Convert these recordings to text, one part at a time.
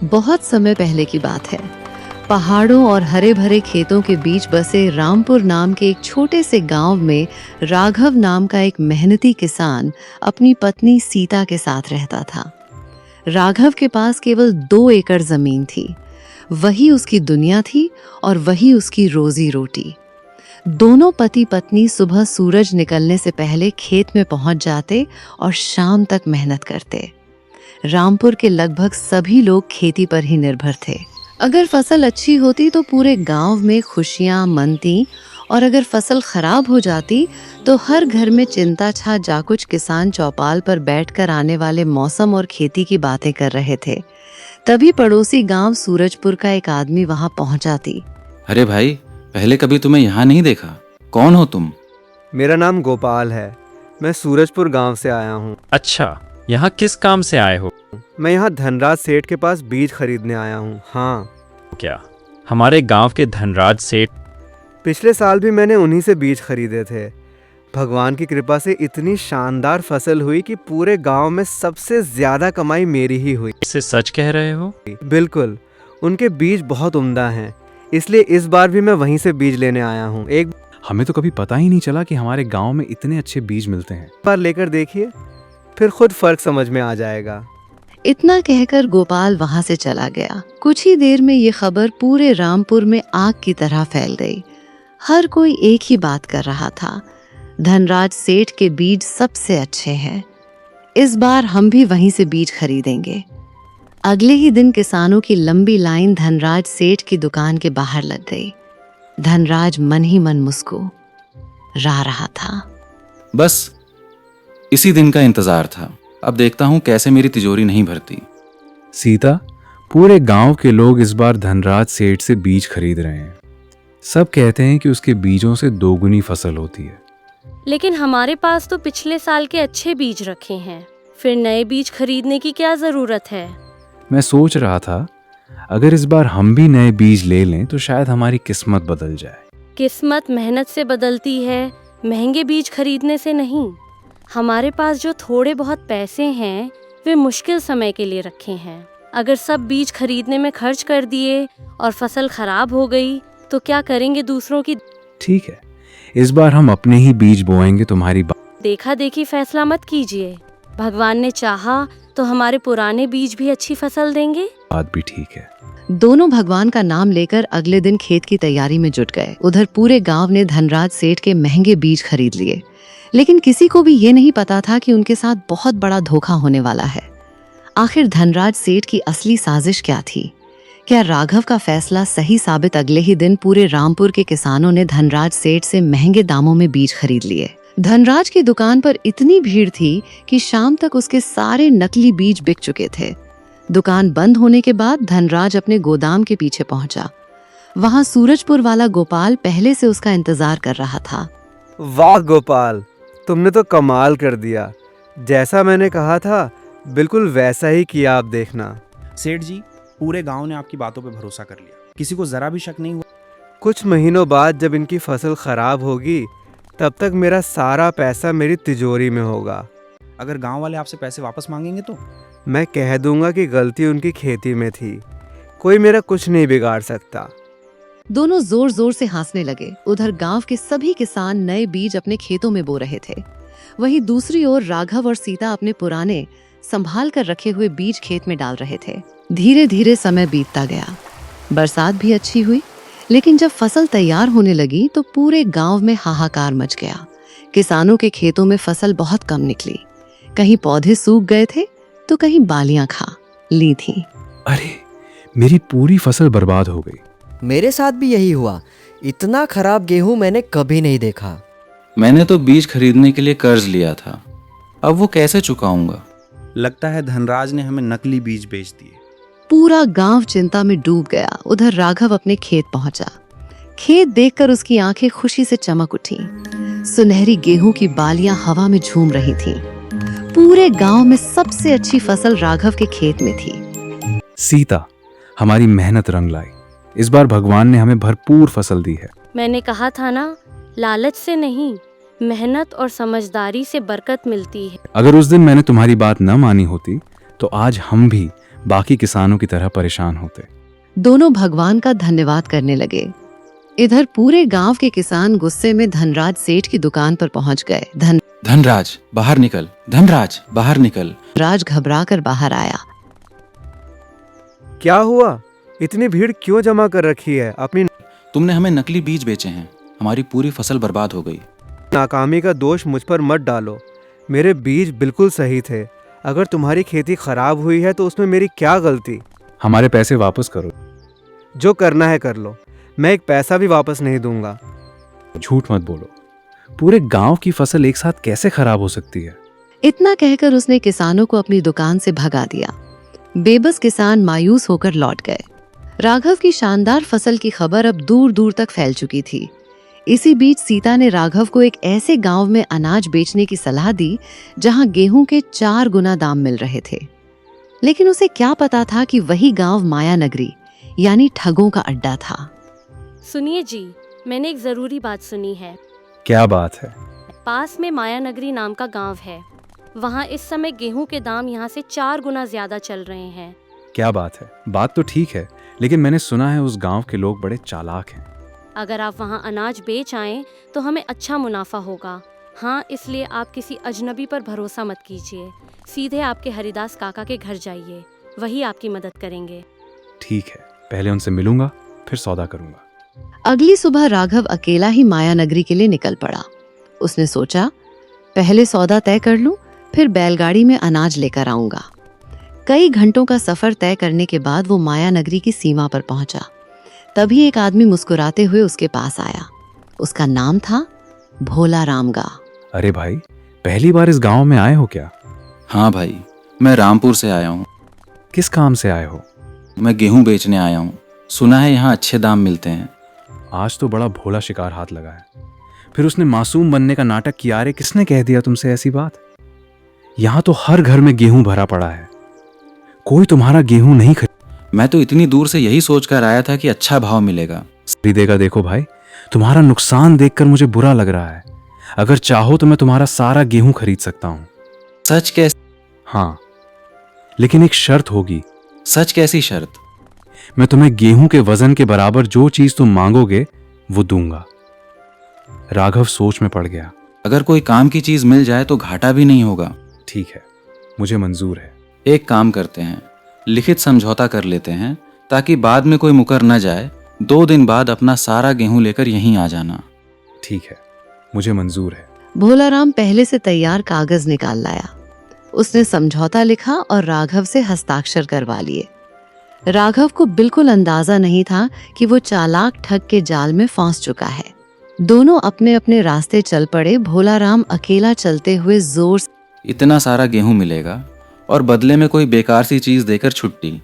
बहुत समय पहले की बात है। पहाड़ों और हरे भरे खेतों के बीच बसे रामपुर नाम के एक छोटे से गांव में राघव नाम का एक मेहनती किसान अपनी पत्नी सीता के साथ रहता था। राघव के पास केवल 2 एकड़ जमीन थी। वही उसकी दुनिया थी और वही उसकी रोजी रोटी। दोनों पति पत्नी सुबह सूरज निकलने से पहले खेत में पहुंच जाते और शाम तक मेहनत करते। रामपुर के लगभग सभी लोग खेती पर ही निर्भर थे। अगर फसल अच्छी होती तो पूरे गांव में खुशियां मनती, और अगर फसल खराब हो जाती तो हर घर में चिंता छा जा। कुछ किसान चौपाल पर बैठकर आने वाले मौसम और खेती की बातें कर रहे थे। तभी पड़ोसी गांव सूरजपुर का एक आदमी वहां पहुंचा। अरे भाई, पहले कभी तुम्हें यहाँ नहीं देखा। कौन हो तुम? मेरा नाम गोपाल है। मैं सूरजपुर गांव से आया हूँ। अच्छा, यहाँ किस काम से आए हो? मैं यहाँ धनराज सेठ के पास बीज खरीदने आया हूँ। हाँ। क्या हमारे गांव के धनराज सेठ? पिछले साल भी मैंने उन्हीं से बीज खरीदे थे। भगवान की कृपा से इतनी शानदार फसल हुई कि पूरे गांव में सबसे ज्यादा कमाई मेरी ही हुई। इसे सच कह रहे हो? बिल्कुल, उनके बीज बहुत उम्दा हैं, इसलिए इस बार भी मैं वहीं से बीज लेने आया हूँ। एक हमें तो कभी पता ही नहीं चला कि हमारे गांव में इतने अच्छे बीज मिलते हैं। बार लेकर देखिए, फिर खुद फर्क समझ में आ जाएगा। इतना कहकर गोपाल वहां से चला गया। कुछ ही देर में ये खबर पूरे रामपुर में आग की तरह फैल गई। हर कोई एक ही बात कर रहा था, धनराज सेठ के बीज सबसे अच्छे हैं। इस बार हम भी वहीं से बीज खरीदेंगे। अगले ही दिन किसानों की लंबी लाइन धनराज सेठ की दुकान के बाहर लग गई। धनराज मन ही मन मुस्कुरा रहा था। बस इसी दिन का इंतजार था। अब देखता हूँ कैसे मेरी तिजोरी नहीं भरती। सीता, पूरे गांव के लोग इस बार धनराज सेठ से बीज खरीद रहे हैं। सब कहते हैं कि उसके बीजों से दोगुनी फसल होती है। लेकिन हमारे पास तो पिछले साल के अच्छे बीज रखे हैं, फिर नए बीज खरीदने की क्या जरूरत है? मैं सोच रहा था, अगर इस बार हम भी नए बीज ले लें तो शायद हमारी किस्मत बदल जाए। किस्मत मेहनत से बदलती है, महंगे बीज खरीदने से नहीं। हमारे पास जो थोड़े बहुत पैसे हैं वे मुश्किल समय के लिए रखे हैं। अगर सब बीज खरीदने में खर्च कर दिए और फसल खराब हो गई तो क्या करेंगे दूसरों की? ठीक है, इस बार हम अपने ही बीज बोएंगे। तुम्हारी बात। देखा देखी फैसला मत कीजिए। भगवान ने चाहा तो हमारे पुराने बीज भी अच्छी फसल देंगे। बात भी ठीक है। दोनों भगवान का नाम लेकर अगले दिन खेत की तैयारी में जुट गए। उधर पूरे गांव ने धनराज सेठ के महंगे बीज खरीद लिए, लेकिन किसी को भी ये नहीं पता था कि उनके साथ बहुत बड़ा धोखा होने वाला है। आखिर धनराज सेठ की असली साजिश क्या थी? क्या राघव का फैसला सही साबित? अगले ही दिन पूरे रामपुर के किसानों ने धनराज सेठ से महंगे दामों में बीज खरीद लिए। धनराज की दुकान पर इतनी भीड़ थी कि शाम तक उसके सारे नकली बीज बिक चुके थे। दुकान बंद होने के बाद धनराज अपने गोदाम के पीछे पहुंचा। वहां सूरजपुर वाला गोपाल पहले से उसका इंतजार कर रहा था। वाह गोपाल, तुमने तो कमाल कर दिया। जैसा मैंने कहा था बिल्कुल वैसा ही किया। आप देखना। सेठ जी, पूरे गांव ने आपकी बातों पे भरोसा कर लिया। किसी को जरा भी शक नहीं हुआ। कुछ महीनों बाद जब इनकी फसल खराब होगी तब तक मेरा सारा पैसा मेरी तिजोरी में होगा। अगर गांव वाले आपसे पैसे वापस मांगेंगे तो? मैं कह दूंगा कि गलती उनकी खेती में थी। कोई मेरा कुछ नहीं बिगाड़ सकता। दोनों जोर जोर से हंसने लगे। उधर गांव के सभी किसान नए बीज अपने खेतों में बो रहे थे। वहीं दूसरी ओर राघव और सीता अपने पुराने संभाल कर रखे हुए बीज खेत में डाल रहे थे। धीरे धीरे समय बीतता गया। बरसात भी अच्छी हुई, लेकिन जब फसल तैयार होने लगी तो पूरे गांव में हाहाकार मच गया। किसानों के खेतों में फसल बहुत कम निकली। कहीं पौधे सूख गए थे तो कहीं बालियां खा ली थीं। अरे, मेरी पूरी फसल बर्बाद हो गई। मेरे साथ भी यही हुआ। इतना खराब गेहूं मैंने कभी नहीं देखा। मैंने तो बीज खरीदने के लिए कर्ज लिया था, अब वो कैसे चुकाऊंगा? लगता है धनराज ने हमें नकली बीज बेच दिए। पूरा गांव चिंता में डूब गया। उधर राघव अपने खेत पहुंचा। खेत देखकर उसकी आंखें खुशी से चमक उठी। सुनहरी गेहूं की बालियां हवा में झूम रही थीं। पूरे गांव में सबसे अच्छी फसल राघव के खेत में थी। सीता, हमारी मेहनत रंग लाई। इस बार भगवान ने हमें भरपूर फसल दी है। मैंने कहा था ना, लालच से नहीं, मेहनत और समझदारी से बरकत मिलती है। अगर उस दिन मैंने तुम्हारी बात न मानी होती तो आज हम भी बाकी किसानों की तरह परेशान होते। दोनों भगवान का धन्यवाद करने लगे। इधर पूरे गांव के किसान गुस्से में धनराज सेठ की दुकान पर पहुंच गए। धनराज बाहर निकल, धनराज बाहर निकल। धनराज घबराकर बाहर आया। क्या हुआ? इतनी भीड़ क्यों जमा कर रखी है? अपनी तुमने हमें नकली बीज बेचे हैं, हमारी पूरी फसल बर्बाद हो गई। नाकामी का दोष मुझ पर मत डालो। मेरे बीज बिल्कुल सही थे। अगर तुम्हारी खेती खराब हुई है तो उसमें मेरी क्या गलती? हमारे पैसे वापस करो। जो करना है कर लो, मैं एक पैसा भी वापस नहीं दूंगा। झूठ मत बोलो। पूरे गांव की फसल एक साथ कैसे खराब हो सकती है? इतना कहकर उसने किसानों को अपनी दुकान से भगा दिया। बेबस किसान मायूस होकर लौट गए। राघव की शानदार फसल की खबर अब दूर दूर तक फैल चुकी थी। इसी बीच सीता ने राघव को एक ऐसे गांव में अनाज बेचने की सलाह दी जहां गेहूं के 4 गुना दाम मिल रहे थे। लेकिन उसे क्या पता था कि वही गांव माया नगरी यानी ठगों का अड्डा था। सुनिए जी, मैंने एक जरूरी बात सुनी है। क्या बात है? पास में माया नगरी नाम का गांव है। वहाँ इस समय गेहूं के दाम यहाँ से 4 गुना ज्यादा चल रहे हैं। क्या बात है? बात तो ठीक है, लेकिन मैंने सुना है उस गांव के लोग बड़े चालाक हैं। अगर आप वहाँ अनाज बेच आएं तो हमें अच्छा मुनाफा होगा। हाँ, इसलिए आप किसी अजनबी पर भरोसा मत कीजिए। सीधे आपके हरिदास काका के घर जाइए, वही आपकी मदद करेंगे। ठीक है, पहले उनसे मिलूंगा, फिर सौदा करूंगा। अगली सुबह राघव अकेला ही माया नगरी के लिए निकल पड़ा। उसने सोचा, पहले सौदा तय कर लूं, फिर बैलगाड़ी में अनाज लेकर आऊंगा। कई घंटों का सफर तय करने के बाद वो माया नगरी की सीमा पर पहुंचा। तभी एक आदमी मुस्कुराते हुए उसके पास आया। उसका नाम था भोला रामगा। अरे भाई, पहली बार इस गांव में आए हो क्या? हाँ भाई, मैं रामपुर से आया हूँ। किस काम से आए हो? मैं गेहूं बेचने आया हूँ। सुना है यहाँ अच्छे दाम मिलते हैं। आज तो बड़ा भोला शिकार हाथ लगा है। फिर उसने मासूम बनने का नाटक किया। अरे किसने कह दिया तुमसे ऐसी बात? यहाँ तो हर घर में गेहूं भरा पड़ा है, कोई तुम्हारा गेहूं नहीं मैं तो इतनी दूर से यही सोचकर आया था कि अच्छा भाव मिलेगा। खरीदेगा। देखो भाई, तुम्हारा नुकसान देखकर मुझे बुरा लग रहा है। अगर चाहो तो मैं तुम्हारा सारा गेहूं खरीद सकता हूं। सच कैसे? हाँ, लेकिन एक शर्त होगी। सच कैसी शर्त? मैं तुम्हें गेहूं के वजन के बराबर जो चीज तुम मांगोगे वो दूंगा। राघव सोच में पड़ गया। अगर कोई काम की चीज मिल जाए तो घाटा भी नहीं होगा। ठीक है, मुझे मंजूर है। एक काम करते हैं, लिखित समझौता कर लेते हैं ताकि बाद में कोई मुकर न जाए। 2 दिन बाद अपना सारा गेहूं लेकर यहीं आ जाना। ठीक है, मुझे मंजूर है। भोलाराम पहले से तैयार कागज निकाल लाया। उसने समझौता लिखा और राघव से हस्ताक्षर करवा लिए। राघव को बिल्कुल अंदाजा नहीं था कि वो चालाक ठग के जाल में फंस चुका है। दोनों अपने अपने रास्ते चल पड़े। भोलाराम अकेला चलते हुए जोर से, इतना सारा गेहूं मिलेगा और बदले में कोई बेकार सी चीज देकर छुट्टी।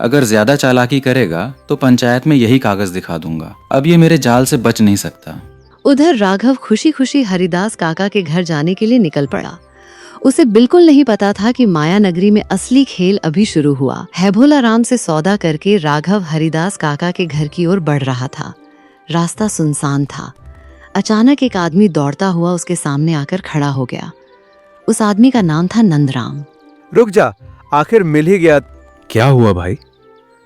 अगर ज्यादा चालाकी करेगा तो पंचायत में यही कागज दिखा दूंगा। अब ये मेरे जाल से बच नहीं सकता। उधर राघव खुशी खुशी हरिदास काका के घर जाने के लिए निकल पड़ा। उसे बिल्कुल नहीं पता था कि माया नगरी में असली खेल अभी शुरू हुआ है। भोलाराम से सौदा करके राघव हरिदास काका के घर की ओर बढ़ रहा था। रास्ता सुनसान था। अचानक एक आदमी दौड़ता हुआ उसके सामने आकर खड़ा हो गया। उस आदमी का नाम था नंदराम। रुक जा, आखिर मिल ही गया। क्या हुआ भाई,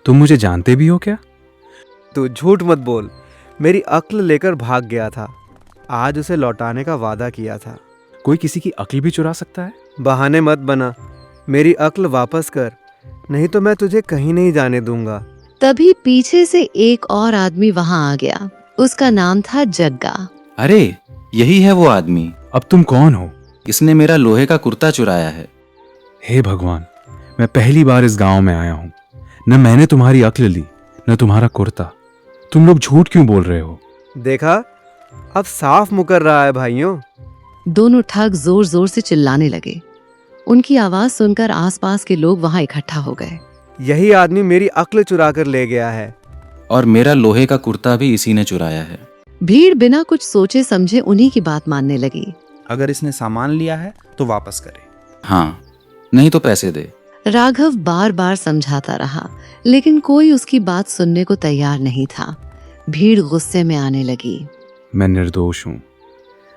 तुम मुझे जानते भी हो क्या? तू झूठ मत बोल। मेरी अक्ल लेकर भाग गया था। आज उसे लौटाने का वादा किया था। कोई किसी की अक्ल भी चुरा सकता है? बहाने मत बना, मेरी अक्ल वापस कर, नहीं तो मैं तुझे कहीं नहीं जाने दूंगा। तभी पीछे से एक और आदमी वहां आ गया। उसका नाम था जग्गा। अरे यही है वो आदमी। अब तुम कौन हो? इसने मेरा लोहे का कुर्ता चुराया है। हे भगवान, मैं पहली बार इस गांव में आया हूं। न मैंने तुम्हारी अक्ल ली, न तुम्हारा कुर्ता। तुम लोग झूठ क्यों बोल रहे हो? देखा, अब साफ मुकर रहा है भाइयों। दोनों ठग जोर जोर से चिल्लाने लगे। उनकी आवाज सुनकर आसपास के लोग वहां इकट्ठा हो गए। यही आदमी मेरी अक्ल चुरा कर ले गया है। और मेरा लोहे का कुर्ता भी इसी ने चुराया है। भीड़ बिना कुछ सोचे समझे उन्हीं की बात मानने लगी। अगर इसने सामान लिया है तो वापस करे। हाँ, नहीं तो पैसे दे। राघव बार बार समझाता रहा, लेकिन कोई उसकी बात सुनने को तैयार नहीं था। भीड़ गुस्से में आने लगी। मैं निर्दोष हूं।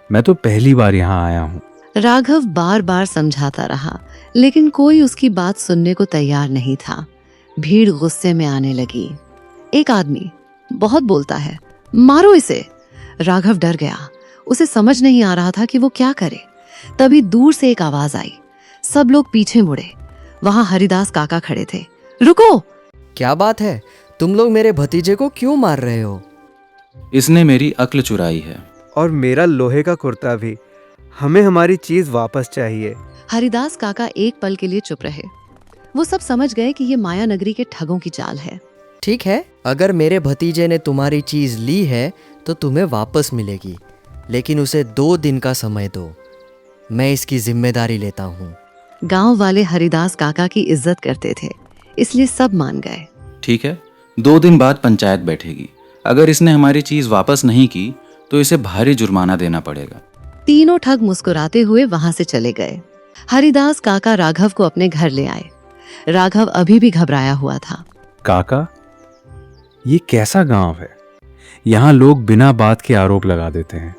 मैं तो पहली बार यहाँ आया हूं। राघव बार बार समझाता रहा, लेकिन कोई उसकी बात सुनने को तैयार नहीं था। भीड़ गुस्से में आने लगी। एक आदमी बहुत बोलता है, मारो इसे। राघव डर गया। उसे समझ नहीं आ रहा था कि वो क्या करे। तभी दूर से एक आवाज आई। सब लोग पीछे मुड़े। वहां हरिदास काका खड़े थे। रुको! क्या बात है? तुम लोग मेरे भतीजे को क्यों मार रहे हो? इसने मेरी अक्ल चुराई है। और मेरा लोहे का कुर्ता भी। हमें हमारी चीज वापस चाहिए। हरिदास काका एक पल के लिए चुप रहे। वो सब समझ गए कि ये माया नगरी के ठगों की चाल है। ठीक है, अगर मेरे भतीजे ने तुम्हारी चीज ली है तो तुम्हें वापस मिलेगी, लेकिन उसे 2 दिन का समय दो। मैं इसकी जिम्मेदारी लेता हूँ। गांव वाले हरिदास काका की इज्जत करते थे, इसलिए सब मान गए। ठीक है, 2 दिन बाद पंचायत बैठेगी। अगर इसने हमारी चीज वापस नहीं की तो इसे भारी जुर्माना देना पड़ेगा। तीनों ठग मुस्कुराते हुए वहां से चले गए। हरिदास काका राघव को अपने घर ले आए। राघव अभी भी घबराया हुआ था। काका, ये कैसा गांव है? यहाँ लोग बिना बात के आरोप लगा देते हैं।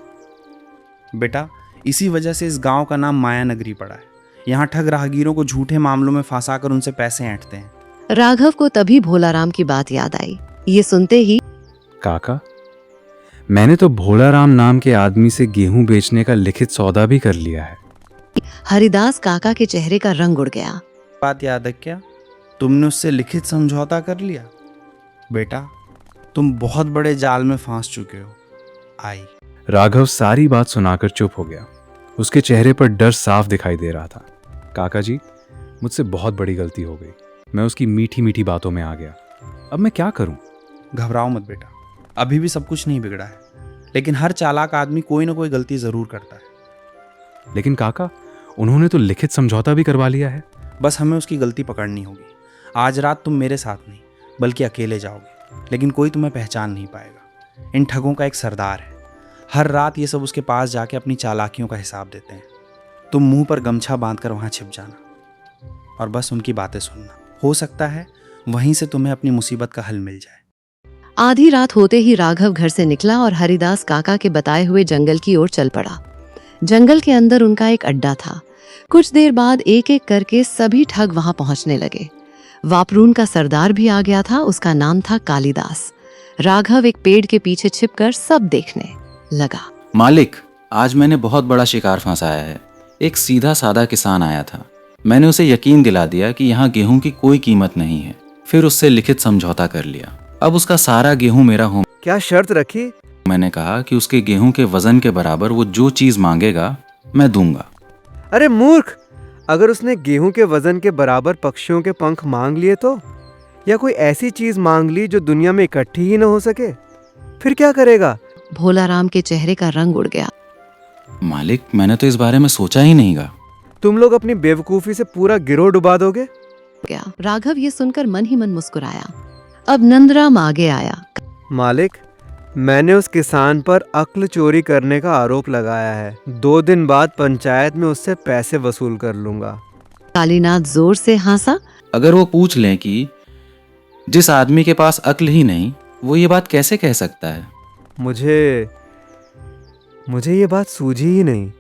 बेटा, इसी वजह से इस गांव का नाम माया नगरी पड़ा है। यहाँ ठग राहगीरों को झूठे मामलों में फंसाकर उनसे पैसे ऐंठते हैं। राघव को तभी भोलाराम की बात याद आई। ये सुनते ही काका, मैंने तो भोलाराम नाम के आदमी से गेहूं बेचने का लिखित सौदा भी कर लिया है। हरिदास काका के चेहरे का रंग उड़ गया। बात याद है क्या? तुमने उससे लिखित समझौता कर लिया? बेटा, तुम बहुत बड़े जाल में फंस चुके हो। आई। राघव सारी बात सुनाकर चुप हो गया। उसके चेहरे पर डर साफ दिखाई दे रहा था। काका जी, मुझसे बहुत बड़ी गलती हो गई। मैं उसकी मीठी मीठी बातों में आ गया। अब मैं क्या करूं? घबराओ मत बेटा, अभी भी सब कुछ नहीं बिगड़ा है। लेकिन हर चालाक आदमी कोई ना कोई गलती जरूर करता है। लेकिन काका, उन्होंने तो लिखित समझौता भी करवा लिया है। बस हमें उसकी गलती पकड़नी होगी। आज रात तुम मेरे साथ नहीं बल्कि अकेले जाओगे, लेकिन कोई तुम्हें पहचान नहीं पाएगा। इन ठगों का एक सरदार है। हर रात ये सब उसके पास जाके अपनी चालाकियों का हिसाब देते हैं। तुम मुंह पर गमछा बांधकर वहां छिप जाना और बस उनकी बातें सुनना। हो सकता है वहीं से तुम्हें अपनी मुसीबत का हल मिल जाए। आधी रात होते ही राघव घर से निकला और हरिदास काका के बताए हुए जंगल की ओर चल पड़ा। जंगल के अंदर उनका एक अड्डा था। कुछ देर बाद एक एक करके सभी ठग वहां पहुंचने लगे। वापरून का सरदार भी आ गया था। उसका नाम था कालिदास। राघव एक पेड़ के पीछे छिपकर सब देखने लगा। मालिक, आज मैंने बहुत बड़ा शिकार फंसाया है। एक सीधा साधा किसान आया था। मैंने उसे यकीन दिला दिया कि यहाँ गेहूं की कोई कीमत नहीं है। फिर उससे लिखित समझौता कर लिया। अब उसका सारा गेहूं मेरा हो। क्या शर्त रखी? मैंने कहा कि उसके गेहूं के वजन के बराबर वो जो चीज मांगेगा मैं दूंगा। अरे मूर्ख! अगर उसने गेहूं के वजन के बराबर पक्षियों के पंख मांग लिए तो? या कोई ऐसी चीज मांग ली जो दुनिया में इकट्ठी ही न हो सके? फिर क्या करेगा? भोलाराम के चेहरे का रंग उड़ गया। मालिक, मैंने तो इस बारे में सोचा ही नहीं गा। तुम लोग अपनी बेवकूफी से पूरा गिरोह डुबा दोगे? राघव ये सुनकर मन ही मन मुस्कुराया। अब नंदराम आगे आया। मालिक, मैंने उस किसान पर अक्ल चोरी करने का आरोप लगाया है। 2 दिन बाद पंचायत में उससे पैसे वसूल कर लूंगा। कालीनाथ जोर से हंसा। अगर वो पूछ लें कि जिस आदमी के पास अक्ल ही नहीं, वो ये बात कैसे कह सकता है? मुझे ये बात सूझी ही नहीं।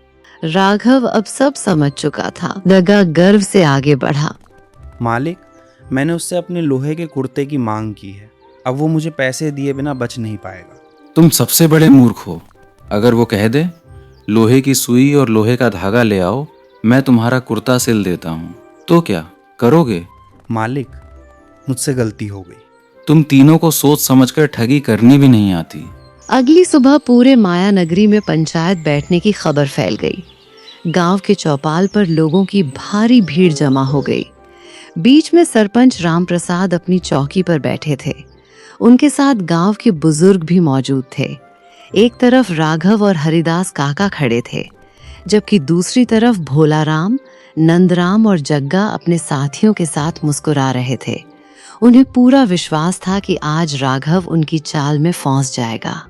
राघव अब सब समझ चुका था। दगा गर्व से आगे बढ़ा। मालिक, मैंने उससे अपने लोहे के कुर्ते की मांग की है। अब वो मुझे पैसे दिए बिना बच नहीं पाएगा। तुम सबसे बड़े मूर्ख हो। अगर वो कह दे लोहे की सुई और लोहे का धागा ले आओ, मैं तुम्हारा कुर्ता सिल देता हूँ, तो क्या करोगे? मालिक, मुझसे गलती हो गई। तुम तीनों को सोच समझकर ठगी करनी भी नहीं आती। अगली सुबह पूरे माया नगरी में पंचायत बैठने की खबर फैल गई। गांव के चौपाल पर लोगों की भारी भीड़ जमा हो गई। बीच में सरपंच राम प्रसाद अपनी चौकी पर बैठे थे। उनके साथ गांव के बुजुर्ग भी मौजूद थे। एक तरफ राघव और हरिदास काका खड़े थे, जबकि दूसरी तरफ भोलाराम, नंदराम और जग्गा अपने साथियों के साथ मुस्कुरा रहे थे। उन्हें पूरा विश्वास था कि आज राघव उनकी चाल में फंस जाएगा।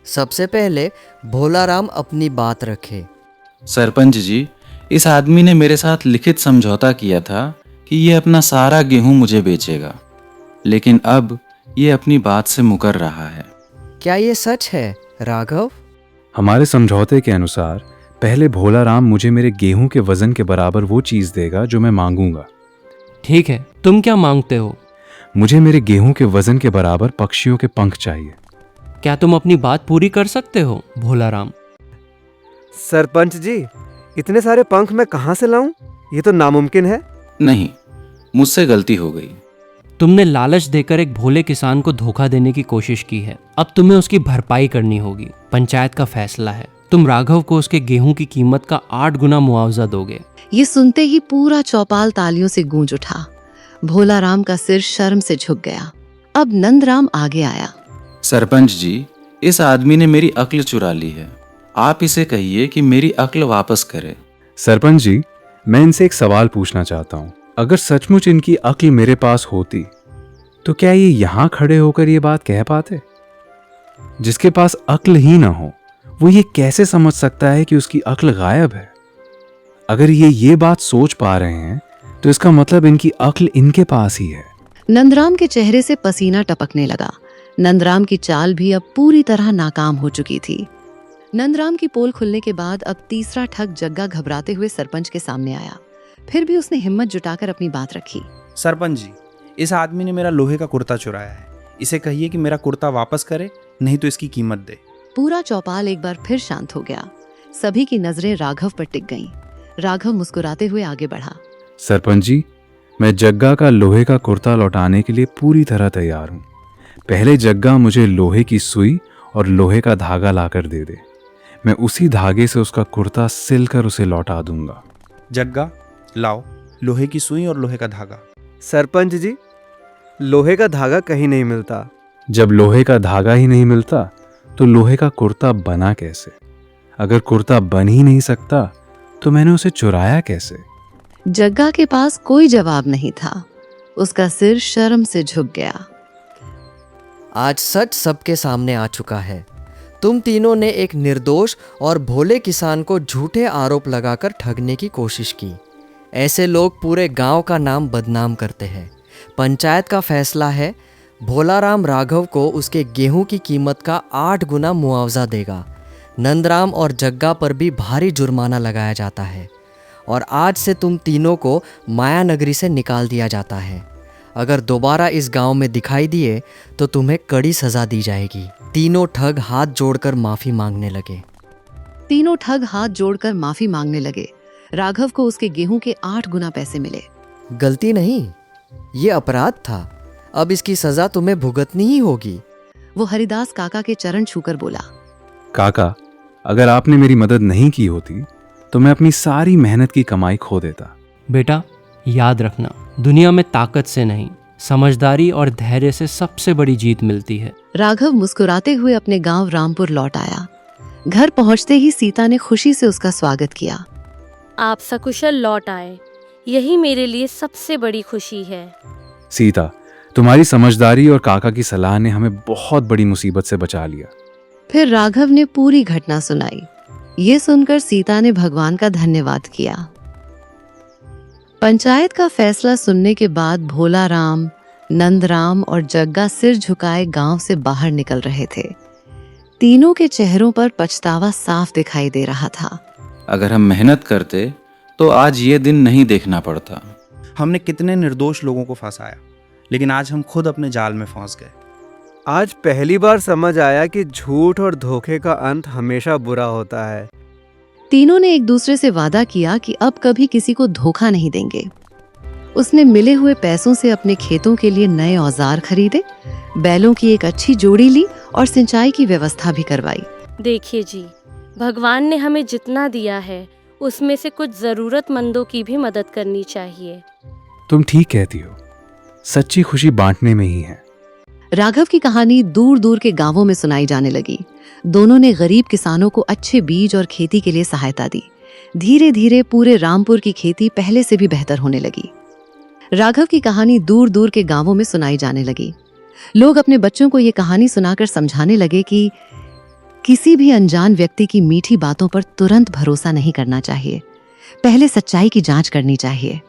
सबसे पहले भोलाराम अपनी बात रखे। सरपंच जी, इस आदमी ने मेरे साथ लिखित समझौता किया था कि ये अपना सारा गेहूं मुझे बेचेगा, लेकिन अब ये अपनी बात से मुकर रहा है। क्या ये सच है राघव? हमारे समझौते के अनुसार पहले भोला राम मुझे मेरे गेहूं के वजन के बराबर वो चीज देगा जो मैं मांगूंगा। ठीक है, तुम क्या मांगते हो? मुझे मेरे गेहूं के वजन के बराबर पक्षियों के पंख चाहिए। क्या तुम अपनी बात पूरी कर सकते हो भोला राम? सरपंच जी, इतने सारे पंख मैं कहाँ से लाऊं? ये तो नामुमकिन है। नहीं, मुझसे गलती हो गई। तुमने लालच देकर एक भोले किसान को धोखा देने की कोशिश की है। अब तुम्हें उसकी भरपाई करनी होगी। पंचायत का फैसला है, तुम राघव को उसके गेहूं की कीमत का 8 गुना मुआवजा दोगे। ये सुनते ही पूरा चौपाल तालियों से गूंज उठा। भोला राम का सिर शर्म से झुक गया। अब नंदराम आगे आया। सरपंच जी, इस आदमी ने मेरी अक्ल चुरा ली है। आप इसे कहिए कि मेरी अक्ल वापस करे। सरपंच जी, मैं इनसे एक सवाल पूछना चाहता हूँ। अगर सचमुच इनकी अक्ल मेरे पास होती तो क्या ये यहाँ खड़े होकर ये बात कह पाते? जिसके पास अक्ल ही ना हो वो ये कैसे समझ सकता है कि उसकी अक्ल गायब है? अगर ये बात सोच पा रहे हैं तो इसका मतलब इनकी अक्ल इनके पास ही है। नंदराम के चेहरे से पसीना टपकने लगा। नंदराम की चाल भी अब पूरी तरह नाकाम हो चुकी थी। नंदराम की पोल खुलने के बाद अब तीसरा ठग जग्गा घबराते हुए सरपंच के सामने आया। फिर भी उसने हिम्मत जुटाकर अपनी बात रखी। सरपंच जी, इस आदमी ने मेरा लोहे का कुर्ता चुराया है। इसे कहिए कि मेरा कुर्ता वापस करे, नहीं तो इसकी कीमत दे। पूरा चौपाल एक बार फिर शांत हो गया। सभी की नजरें राघव पर टिक गईं। राघव मुस्कुराते हुए आगे बढ़ा। सरपंच जी, मैं जग्गा का लोहे का कुर्ता लौटाने के लिए पूरी तरह तैयार हूँ। पहले जग्गा मुझे लोहे की सुई और लोहे का धागा लाकर दे दे। मैं उसी धागे से उसका कुर्ता सिलकर उसे लौटा दूंगा। जग्गा, लाओ लोहे की सुई और लोहे का धागा। सरपंच जी, लोहे का धागा कहीं नहीं मिलता। जब लोहे का धागा ही नहीं मिलता तो लोहे का कुर्ता बना कैसे? अगर कुर्ता बन ही नहीं सकता तो मैंने उसे चुराया कैसे? जग्गा के पास कोई जवाब नहीं था। उसका सिर शर्म से झुक गया। आज सच सबके सामने आ चुका है। तुम तीनों ने एक निर्दोष और भोले किसान को झूठे आरोप लगाकर ठगने की कोशिश की। ऐसे लोग पूरे गांव का नाम बदनाम करते हैं। पंचायत का फैसला है, भोला राम राघव को उसके गेहूं की कीमत का 8 गुना मुआवजा देगा। नंदराम और जग्गा पर भी भारी जुर्माना लगाया जाता है और आज से तुम तीनों को माया नगरी से निकाल दिया जाता है। अगर दोबारा इस गांव में दिखाई दिए तो तुम्हें कड़ी सजा दी जाएगी। तीनों ठग हाथ जोड़कर माफी मांगने लगे। तीनों ठग हाथ जोड़कर माफी मांगने लगे। राघव को उसके गेहूं के 8 गुना पैसे मिले। गलती नहीं, ये अपराध था। अब इसकी सजा तुम्हें भुगतनी ही होगी। वो हरिदास काका के चरण छूकर बोला। काका, अगर आपने मेरी मदद नहीं की होती तो मैं अपनी सारी मेहनत की कमाई खो देता। बेटा, याद रखना, दुनिया में ताकत से नहीं, समझदारी और धैर्य से सबसे बड़ी जीत मिलती है। राघव मुस्कुराते हुए अपने गांव रामपुर लौट आया। घर पहुंचते ही सीता ने खुशी से उसका स्वागत किया। आप सकुशल लौट आए, यही मेरे लिए सबसे बड़ी खुशी है। सीता, तुम्हारी समझदारी और काका की सलाह ने हमें बहुत बड़ी मुसीबत से बचा लिया। फिर राघव ने पूरी घटना सुनाई। ये सुनकर सीता ने भगवान का धन्यवाद किया। पंचायत का फैसला सुनने के बाद भोला राम, नंदराम और जग्गा सिर झुकाए गांव से बाहर निकल रहे थे। तीनों के चेहरों पर पछतावा साफ दिखाई दे रहा था। अगर हम मेहनत करते तो आज ये दिन नहीं देखना पड़ता। हमने कितने निर्दोष लोगों को फंसाया, लेकिन आज हम खुद अपने जाल में फंस गए। आज पहली बार समझ आया कि झूठ और धोखे का अंत हमेशा बुरा होता है। तीनों ने एक दूसरे से वादा किया कि अब कभी किसी को धोखा नहीं देंगे। उसने मिले हुए पैसों से अपने खेतों के लिए नए औजार खरीदे, बैलों की एक अच्छी जोड़ी ली और सिंचाई की व्यवस्था भी करवाई। देखिए जी, भगवान ने हमें जितना दिया है उसमें से कुछ जरूरतमंदों की भी मदद करनी चाहिए। तुम ठीक कहती हो, सच्ची खुशी बांटने में ही है। राघव की कहानी दूर दूर के गांवों में सुनाई जाने लगी। दोनों ने गरीब किसानों को अच्छे बीज और खेती के लिए सहायता दी। धीरे धीरे पूरे रामपुर की खेती पहले से भी बेहतर होने लगी। राघव की कहानी दूर दूर के गांवों में सुनाई जाने लगी। लोग अपने बच्चों को ये कहानी सुनाकर समझाने लगे कि किसी भी अनजान व्यक्ति की मीठी बातों पर तुरंत भरोसा नहीं करना चाहिए, पहले सच्चाई की जांच करनी चाहिए।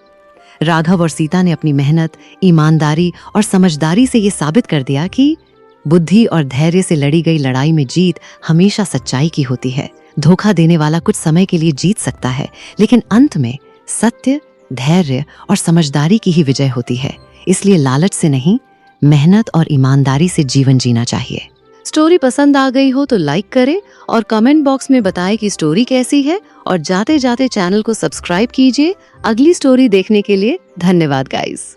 राघव और सीता ने अपनी मेहनत, ईमानदारी और समझदारी से ये साबित कर दिया कि बुद्धि और धैर्य से लड़ी गई लड़ाई में जीत हमेशा सच्चाई की होती है। धोखा देने वाला कुछ समय के लिए जीत सकता है, लेकिन अंत में सत्य, धैर्य और समझदारी की ही विजय होती है। इसलिए लालच से नहीं, मेहनत और ईमानदारी से जीवन जीना चाहिए। स्टोरी पसंद आ गई हो तो लाइक करें और कमेंट बॉक्स में बताएं कि स्टोरी कैसी है, और जाते जाते चैनल को सब्सक्राइब कीजिए। अगली स्टोरी देखने के लिए धन्यवाद गाइस।